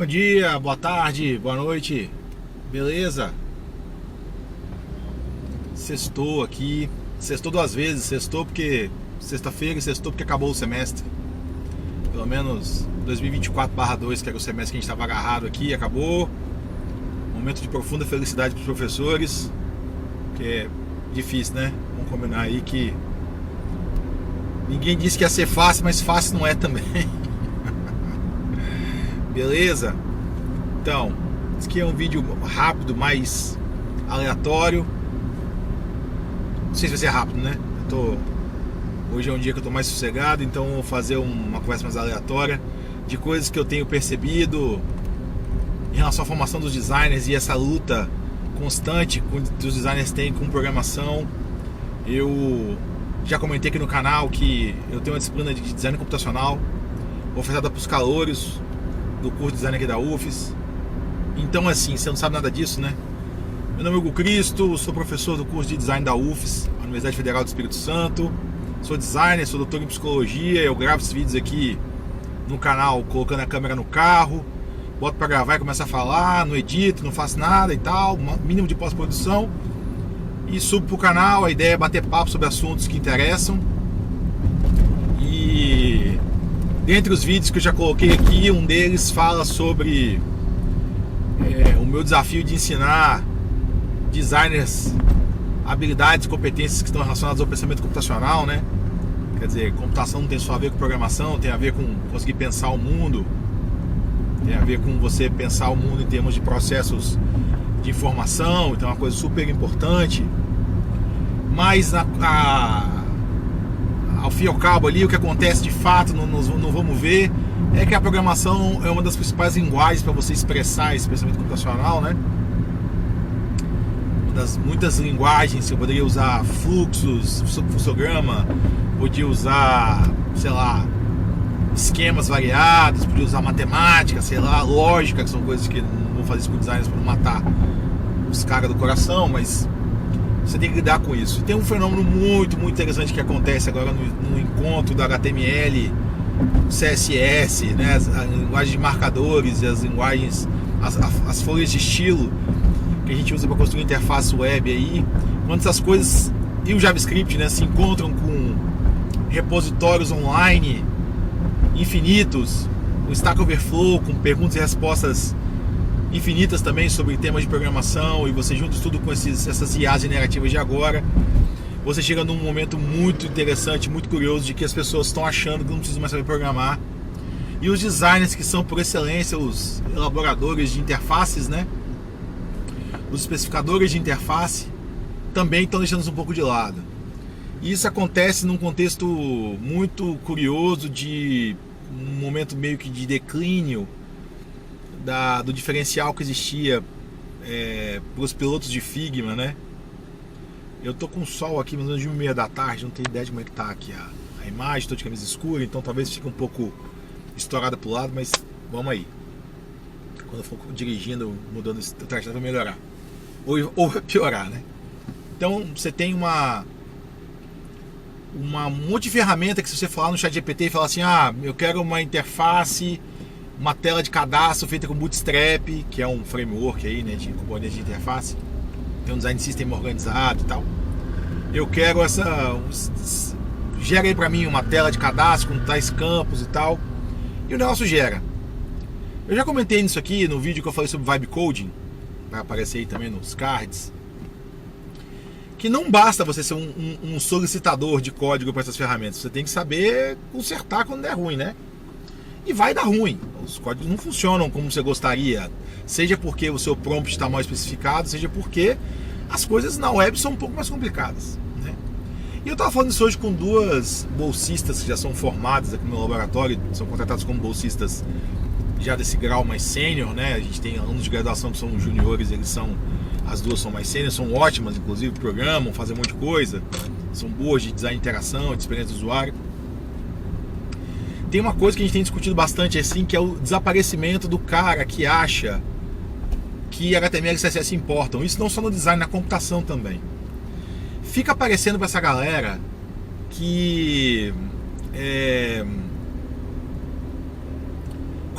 Bom dia, boa tarde, boa noite, beleza? Sextou aqui, sextou duas vezes, sextou porque sexta-feira e sextou porque acabou o semestre. Pelo menos 2024/2, que era o semestre que a gente estava agarrado aqui, acabou. Momento de profunda felicidade para os professores, que é difícil, né? Vamos combinar aí que ninguém disse que ia ser fácil, mas fácil não é também. Beleza? Então, esse aqui é um vídeo rápido, mais aleatório. Não sei se vai ser rápido, né? Hoje é um dia que eu tô mais sossegado, então eu vou fazer uma conversa mais aleatória de coisas que eu tenho percebido em relação à formação dos designers e essa luta constante que os designers têm com programação. Eu já comentei aqui no canal que eu tenho uma disciplina de design computacional ofertada para os calouros do curso de design aqui da UFES. Então, assim, você não sabe nada disso, né? Meu nome é Hugo Cristo, sou professor do curso de design da UFES, Universidade Federal do Espírito Santo. Sou designer, sou doutor em psicologia. Eu gravo esses vídeos aqui no canal colocando a câmera no carro, boto pra gravar e começo a falar, não edito, não faço nada e tal, mínimo de pós-produção, e subo pro canal. A ideia é bater papo sobre assuntos que interessam. E dentre os vídeos que eu já coloquei aqui, um deles fala sobre o meu desafio de ensinar designers habilidades e competências que estão relacionadas ao pensamento computacional, né? Quer dizer, computação não tem só a ver com programação, tem a ver com conseguir pensar o mundo, tem a ver com você pensar o mundo em termos de processos de informação, então é uma coisa super importante. Mas ao fim e ao cabo ali, o que acontece de fato, não vamos ver, é que a programação é uma das principais linguagens para você expressar esse pensamento computacional, né? Das muitas linguagens, eu poderia usar fluxos, fluxograma, podia usar, sei lá, esquemas variados, podia usar matemática, sei lá, lógica, que são coisas que não vou fazer isso com designers para não matar os caras do coração, mas você tem que lidar com isso. E tem um fenômeno muito interessante que acontece agora no encontro da HTML, CSS, né, as linguagens de marcadores e as linguagens, as folhas de estilo que a gente usa para construir interface web aí, quando essas coisas e o JavaScript, né, se encontram com repositórios online infinitos, o Stack Overflow com perguntas e respostas infinitas também sobre temas de programação, e você junta tudo com essas IAs generativas de agora, você chega num momento muito interessante, muito curioso, de que as pessoas estão achando que não precisam mais saber programar, e os designers, que são por excelência os elaboradores de interfaces, né, os especificadores de interface, também estão deixando isso um pouco de lado. E isso acontece num contexto muito curioso de um momento meio que de declínio do diferencial que existia para os pilotos de Figma, né? Eu tô com sol aqui, mais ou menos de 1h30 da tarde, não tenho ideia de como é que tá aqui a imagem, estou de camisa escura, então talvez fique um pouco estourada pro lado, mas vamos aí. Quando eu for dirigindo, mudando o trajeto, vai melhorar. Ou vai piorar, né? Então você tem um monte de ferramenta que, se você falar no ChatGPT e falar assim, eu quero uma interface, uma tela de cadastro feita com Bootstrap, que é um framework aí, né, de componentes de interface, tem um design system organizado e tal. Eu quero gera aí pra mim uma tela de cadastro com tais campos e tal, e o negócio gera. Eu já comentei nisso aqui no vídeo que eu falei sobre Vibe Coding, vai aparecer aí também nos cards, que não basta você ser um solicitador de código para essas ferramentas, você tem que saber consertar quando der ruim, né? E vai dar ruim, os códigos não funcionam como você gostaria, seja porque o seu prompt está mal especificado, seja porque as coisas na web são um pouco mais complicadas, né? E eu estava falando isso hoje com duas bolsistas que já são formadas aqui no meu laboratório, são contratados como bolsistas já desse grau mais sênior, né? A gente tem alunos de graduação que são juniores, as duas são mais sênior, são ótimas, inclusive programam, fazem um monte de coisa, são boas de design de interação, de experiência do usuário. Tem uma coisa que a gente tem discutido bastante assim, que é o desaparecimento do cara que acha que HTML e CSS importam. Isso não só no design, na computação também. Fica aparecendo para essa galera que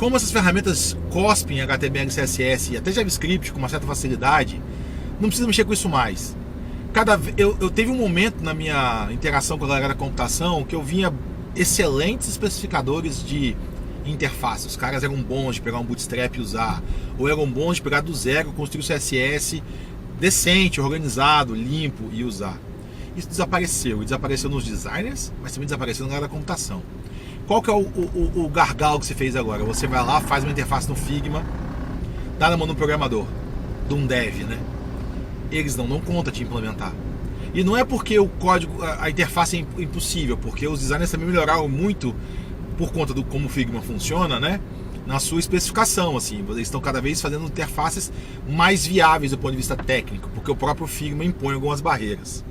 como essas ferramentas cospem HTML, CSS e até JavaScript com uma certa facilidade, não precisa mexer com isso mais. Eu teve um momento na minha interação com a galera da computação que eu vinha excelentes especificadores de interface. Os caras eram bons de pegar um bootstrap e usar, ou eram bons de pegar do zero, construir o CSS decente, organizado, limpo e usar. Isso desapareceu, e desapareceu nos designers, mas também desapareceu na galera da computação. Qual que é o gargalo que você fez agora? Você vai lá, faz uma interface no Figma, dá na mão do programador, de um dev, né? Eles não dão conta de implementar. E não é porque o código, a interface é impossível, porque os designers também melhoraram muito por conta do como o Figma funciona, né? Na sua especificação, assim, eles estão cada vez fazendo interfaces mais viáveis do ponto de vista técnico, porque o próprio Figma impõe algumas barreiras.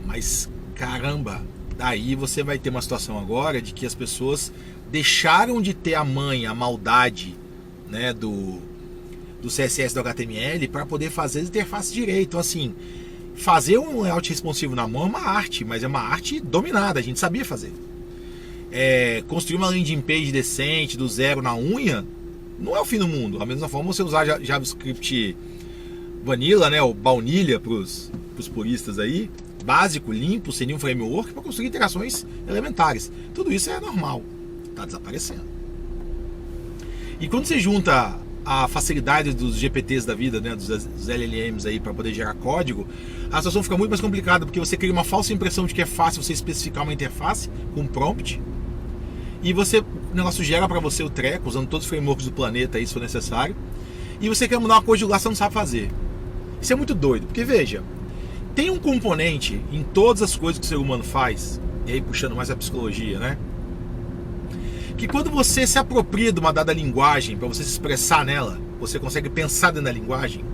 Mas caramba, daí você vai ter uma situação agora de que as pessoas deixaram de ter a manha, a maldade, né, do CSS, do HTML, para poder fazer as interfaces direito. Então, assim, fazer um layout responsivo na mão é uma arte, mas é uma arte dominada, a gente sabia fazer. Construir uma landing page decente, do zero na unha, não é o fim do mundo. Da mesma forma, você usar JavaScript vanilla, né, ou baunilha para os puristas aí, básico, limpo, sem nenhum framework, para construir interações elementares. Tudo isso é normal, está desaparecendo. E quando você junta a facilidade dos GPTs da vida, né, dos LLMs aí para poder gerar código, a situação fica muito mais complicada, porque você cria uma falsa impressão de que é fácil você especificar uma interface com um prompt, e o negócio gera para você o treco, usando todos os frameworks do planeta aí, se for necessário, e você quer mudar uma coisa de lugar que você não sabe fazer. Isso é muito doido, porque veja, tem um componente em todas as coisas que o ser humano faz, e aí puxando mais a psicologia, né? Que quando você se apropria de uma dada linguagem para você se expressar nela, você consegue pensar dentro da linguagem.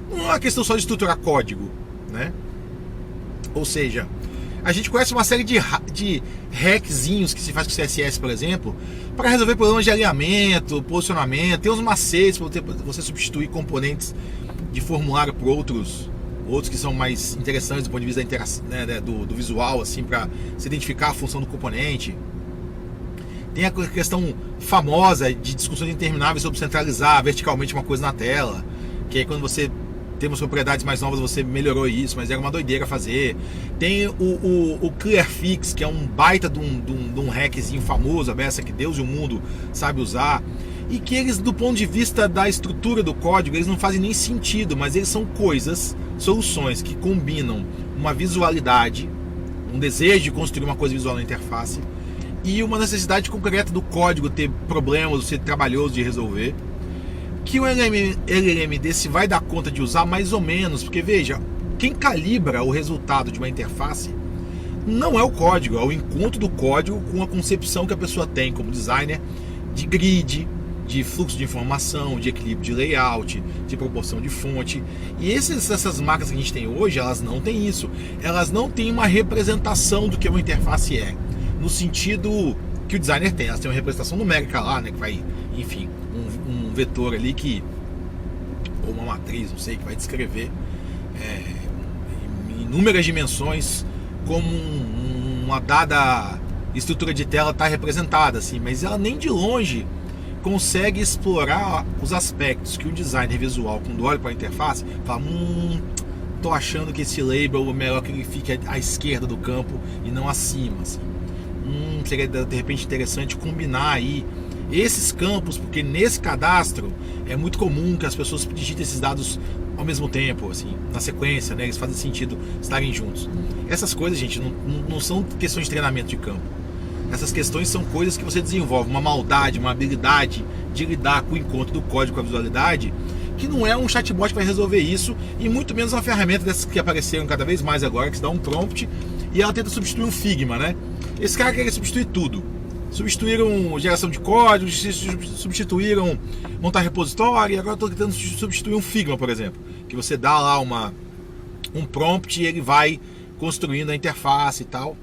Não é uma questão só de estruturar código, né? Ou seja, a gente conhece uma série de hackzinhos que se faz com CSS, por exemplo, para resolver problemas de alinhamento, posicionamento. Tem uns macetes para você substituir componentes de formulário por outros que são mais interessantes do ponto de vista da interação, né, do visual, assim, para se identificar a função do componente. Tem a questão famosa de discussões intermináveis sobre centralizar verticalmente uma coisa na tela, que aí quando você tem umas propriedades mais novas você melhorou isso, mas era uma doideira fazer. Tem o Clearfix, que é um baita de um hackzinho famoso, a beça que Deus e o mundo sabe usar, e que eles, do ponto de vista da estrutura do código, eles não fazem nem sentido, mas eles são soluções que combinam uma visualidade, um desejo de construir uma coisa visual na interface, e uma necessidade concreta do código ter problemas, ser trabalhoso de resolver, que o LLM desse vai dar conta de usar mais ou menos, porque veja, quem calibra o resultado de uma interface não é o código, é o encontro do código com a concepção que a pessoa tem como designer de grid, de fluxo de informação, de equilíbrio de layout, de proporção de fonte. E essas máquinas que a gente tem hoje, elas não têm isso. Elas não têm uma representação do que uma interface é, no sentido que o designer tem. Elas têm uma representação numérica lá, né, que vai, enfim, um vetor ali que, ou uma matriz, não sei, que vai descrever em inúmeras dimensões como uma dada estrutura de tela está representada, assim, mas ela nem de longe consegue explorar os aspectos que o designer visual, quando olha para a interface, fala, tô achando que esse label é melhor que ele fique à esquerda do campo e não acima, assim. Seria de repente interessante combinar aí esses campos, porque nesse cadastro é muito comum que as pessoas digitem esses dados ao mesmo tempo, assim, na sequência, né? Eles fazem sentido estarem juntos. Essas coisas, gente, não são questões de treinamento de campo. Essas questões são coisas que você desenvolve, uma maldade, uma habilidade de lidar com o encontro do código com a visualidade, que não é um chatbot que vai resolver isso, e muito menos uma ferramenta dessas que apareceram cada vez mais agora, que se dá um prompt e ela tenta substituir um Figma, né? Esse cara quer substituir tudo. Substituíram geração de código, substituíram montar repositório, e agora estou tentando substituir um Figma, por exemplo, que você dá lá um prompt e ele vai construindo a interface e tal.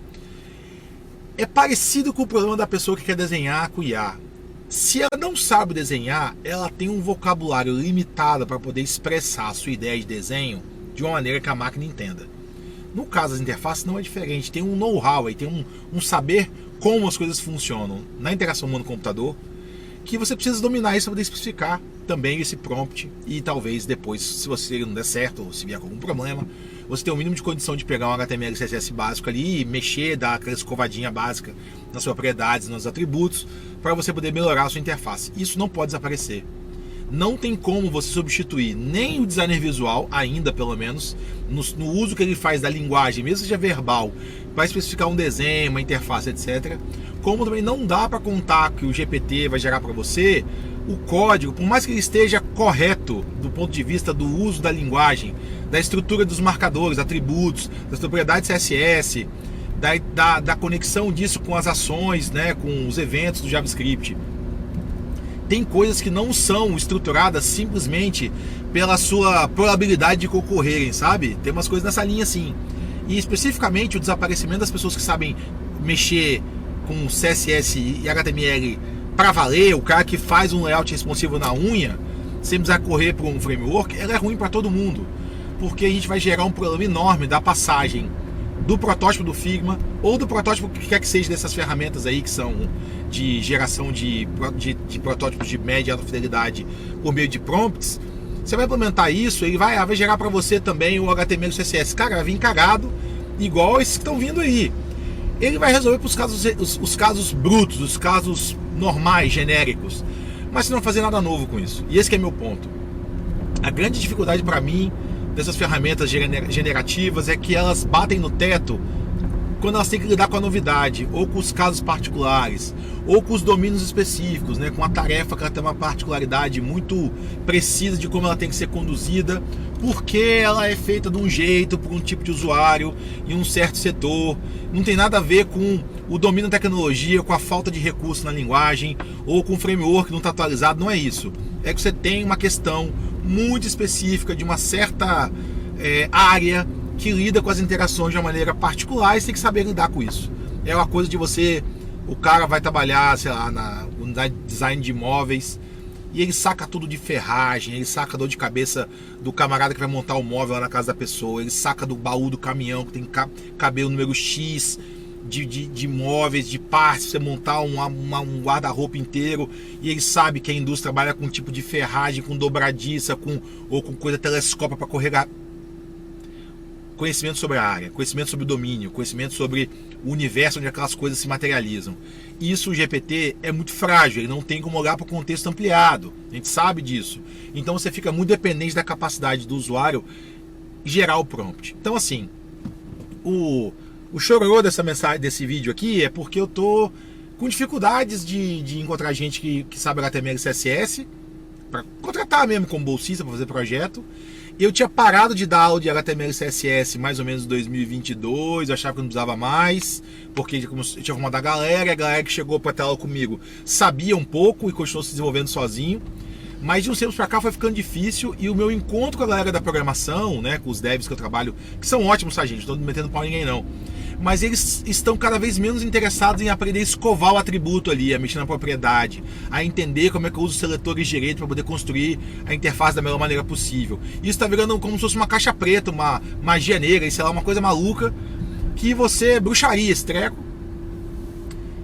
É parecido com o problema da pessoa que quer desenhar com IA. Se ela não sabe desenhar, ela tem um vocabulário limitado para poder expressar a sua ideia de desenho de uma maneira que a máquina entenda. No caso das interfaces não é diferente, tem um know-how aí, tem um saber como as coisas funcionam na interação humano-computador, que você precisa dominar isso para poder especificar também esse prompt, e talvez depois, se você não der certo ou se vier com algum problema, você tem o mínimo de condição de pegar um HTML e CSS básico ali e mexer, dar aquela escovadinha básica nas propriedades, nos atributos, para você poder melhorar a sua interface. Isso não pode desaparecer. Não tem como você substituir nem o designer visual, ainda pelo menos, no uso que ele faz da linguagem, mesmo que seja verbal, para especificar um desenho, uma interface, etc. Como também não dá para contar que o GPT vai gerar para você o código, por mais que ele esteja correto do ponto de vista do uso da linguagem, da estrutura dos marcadores, atributos, das propriedades CSS, da conexão disso com as ações, né, com os eventos do JavaScript. Tem coisas que não são estruturadas simplesmente pela sua probabilidade de concorrerem, sabe? Tem umas coisas nessa linha assim. E especificamente o desaparecimento das pessoas que sabem mexer com CSS e HTML para valer, o cara que faz um layout responsivo na unha, sem precisar correr por um framework, ela é ruim para todo mundo. Porque a gente vai gerar um problema enorme da passagem do protótipo do Figma ou do protótipo que quer que seja dessas ferramentas aí que são de geração de protótipos de média e alta fidelidade por meio de prompts. Você vai implementar isso, ele vai gerar para você também o HTML e o CSS. Cara, vai vir cagado, igual esses que estão vindo aí. Ele vai resolver para os casos brutos, os casos normais, genéricos, mas você não vai fazer nada novo com isso. E esse que é meu ponto. A grande dificuldade para mim dessas ferramentas generativas é que elas batem no teto quando elas têm que lidar com a novidade, ou com os casos particulares, ou com os domínios específicos, né, com a tarefa que ela tem uma particularidade muito precisa de como ela tem que ser conduzida, porque ela é feita de um jeito, por um tipo de usuário, em um certo setor. Não tem nada a ver com o domínio da tecnologia, com a falta de recurso na linguagem, ou com o framework que não está atualizado, não é isso. É que você tem uma questão muito específica de uma certa área que lida com as interações de uma maneira particular e você tem que saber lidar com isso. É uma coisa de você, o cara vai trabalhar, sei lá, na unidade de design de imóveis e ele saca tudo de ferragem, ele saca a dor de cabeça do camarada que vai montar o móvel lá na casa da pessoa, ele saca do baú do caminhão que tem que caber o número X de móveis, de partes, você montar um guarda-roupa inteiro, e ele sabe que a indústria trabalha com um tipo de ferragem, com dobradiça, ou com coisa telescópica para correr. Conhecimento sobre a área, conhecimento sobre o domínio, conhecimento sobre o universo onde aquelas coisas se materializam. Isso o GPT é muito frágil, ele não tem como olhar para o contexto ampliado, a gente sabe disso. Então você fica muito dependente da capacidade do usuário gerar o prompt. Então assim, o chororô dessa mensagem, desse vídeo aqui, é porque eu tô com dificuldades de encontrar gente que sabe HTML e CSS para contratar mesmo como bolsista para fazer projeto. Eu tinha parado de dar aula de HTML e CSS mais ou menos em 2022, eu achava que não precisava mais, porque eu tinha formado a galera que chegou para ter aula comigo sabia um pouco e continuou se desenvolvendo sozinho. Mas de uns tempos para cá foi ficando difícil, e o meu encontro com a galera da programação, né, com os devs que eu trabalho, que são ótimos, tá, gente? Não estou metendo pau em ninguém não. Mas eles estão cada vez menos interessados em aprender a escovar o atributo ali, a mexer na propriedade, a entender como é que eu uso os seletores direito para poder construir a interface da melhor maneira possível. Isso está virando como se fosse uma caixa preta, uma magia negra, sei lá, uma coisa maluca, que você bruxaria esse treco,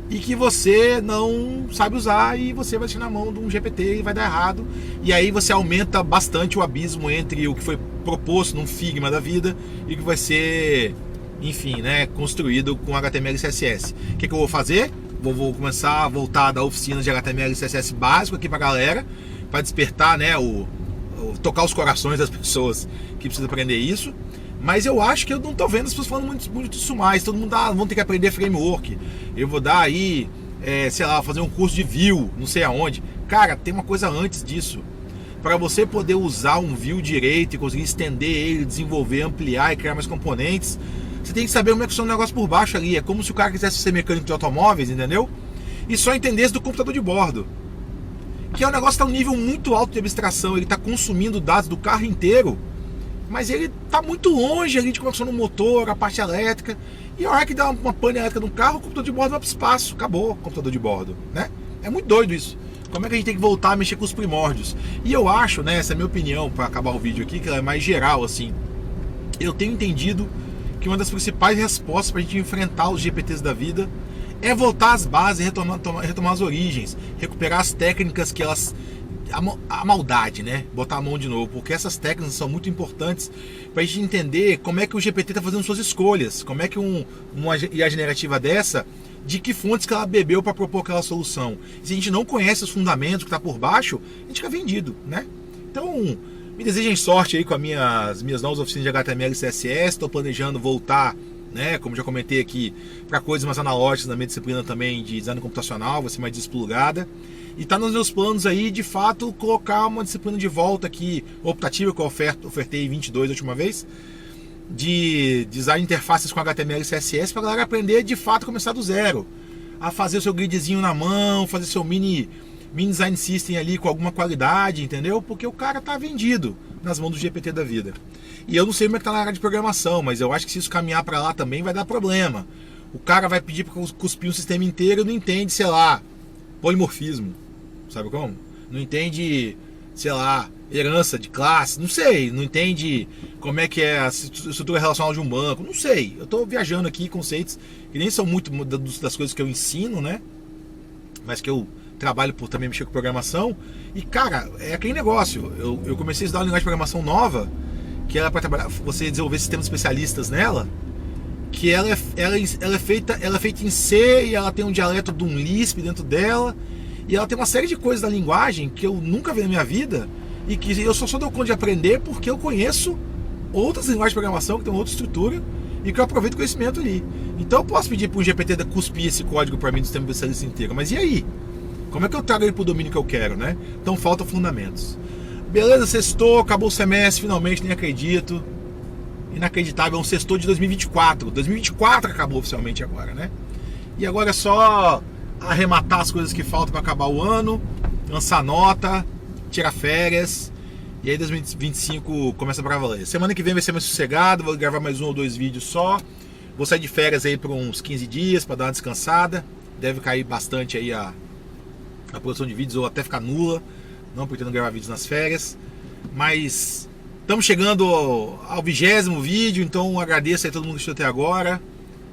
e que você não sabe usar, e você vai deixar na mão de um GPT e vai dar errado. E aí você aumenta bastante o abismo entre o que foi proposto num Figma da vida e o que vai ser, enfim, né, construído com HTML e CSS. O que eu vou fazer? Vou começar a voltar a dar oficinas de HTML e CSS básico aqui pra galera, para despertar, né, tocar os corações das pessoas que precisam aprender isso. Mas eu acho que eu não tô vendo as pessoas falando muito disso mais. Todo mundo vão ter que aprender framework. Eu vou dar aí, sei lá, fazer um curso de Vue, não sei aonde. Cara, tem uma coisa antes disso. Para você poder usar um Vue direito e conseguir estender ele, desenvolver, ampliar e criar mais componentes, você tem que saber como é que funciona o negócio por baixo ali. É como se o cara quisesse ser mecânico de automóveis, entendeu? E só entendesse do computador de bordo. Que é um negócio que tá um nível muito alto de abstração. Ele tá consumindo dados do carro inteiro, mas ele tá muito longe ali de como funciona o motor, a parte elétrica. E a hora que dá uma pane elétrica no carro, o computador de bordo vai pro espaço. Acabou o computador de bordo, né? É muito doido isso. Como é que a gente tem que voltar a mexer com os primórdios? E eu acho, né, essa é a minha opinião, para acabar o vídeo aqui, que ela é mais geral, assim. Eu tenho entendido que uma das principais respostas para a gente enfrentar os GPTs da vida é voltar às bases, retomar as origens, recuperar as técnicas que elas... A maldade, né? Botar a mão de novo, porque essas técnicas são muito importantes para a gente entender como é que o GPT está fazendo suas escolhas, como é que uma IA generativa dessa, de que fontes que ela bebeu para propor aquela solução. Se a gente não conhece os fundamentos que está por baixo, a gente fica vendido, né? Então, me desejem sorte aí com as minhas novas oficinas de HTML e CSS. Estou planejando voltar, né, como já comentei aqui, para coisas mais analógicas na minha disciplina também de design computacional, vai ser mais desplugada. E está nos meus planos aí, de fato, colocar uma disciplina de volta aqui, optativa, que eu ofertei 22 a última vez, de design de interfaces com HTML e CSS, para a galera aprender, de fato, começar do zero. A fazer o seu gridzinho na mão, fazer seu mini design system ali com alguma qualidade, entendeu? Porque o cara tá vendido nas mãos do GPT da vida. E eu não sei como é que tá na área de programação, mas eu acho que se isso caminhar para lá também vai dar problema. O cara vai pedir para cuspir um sistema inteiro e não entende, sei lá, polimorfismo, sabe como? Não entende, sei lá, herança de classe, não sei, não entende como é que é a estrutura relacional de um banco, não sei. Eu tô viajando aqui conceitos que nem são muito das coisas que eu ensino, né? Mas que eu trabalho por também mexer com programação. E cara, é aquele negócio, eu comecei a estudar uma linguagem de programação nova, que era para trabalhar, você desenvolver sistemas especialistas nela, que ela é feita em C, e ela tem um dialeto de um Lisp dentro dela, e ela tem uma série de coisas da linguagem que eu nunca vi na minha vida, e que eu só dou conta de aprender porque eu conheço outras linguagens de programação que tem outra estrutura, e que eu aproveito o conhecimento ali. Então eu posso pedir para um GPT cuspir esse código para mim do sistema especialista inteiro, mas e aí? Como é que eu trago ele para o domínio que eu quero, né? Então faltam fundamentos. Beleza, sextou, acabou o semestre, finalmente, nem acredito. Inacreditável, é um sextou de 2024. 2024 acabou oficialmente agora, né? E agora é só arrematar as coisas que faltam para acabar o ano, lançar nota, tirar férias, e aí 2025 começa pra valer. Semana que vem vai ser mais sossegado, vou gravar mais 1 ou 2 vídeos só. Vou sair de férias aí por uns 15 dias para dar uma descansada. Deve cair bastante aí a produção de vídeos, ou até ficar nula. Não pretendo gravar vídeos nas férias. Mas estamos chegando ao 20º vídeo, então agradeço aí a todo mundo que assistiu até agora.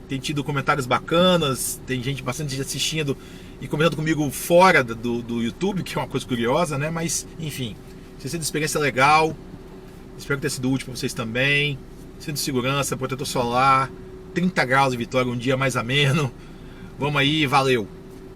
Tem tido comentários bacanas, tem bastante gente assistindo e comentando comigo fora do YouTube, que é uma coisa curiosa, né? Mas, enfim, se sido experiência legal, espero que tenha sido útil para vocês também. Cinto de segurança, protetor solar, 30 graus de Vitória, um dia mais ameno. Vamos aí, valeu!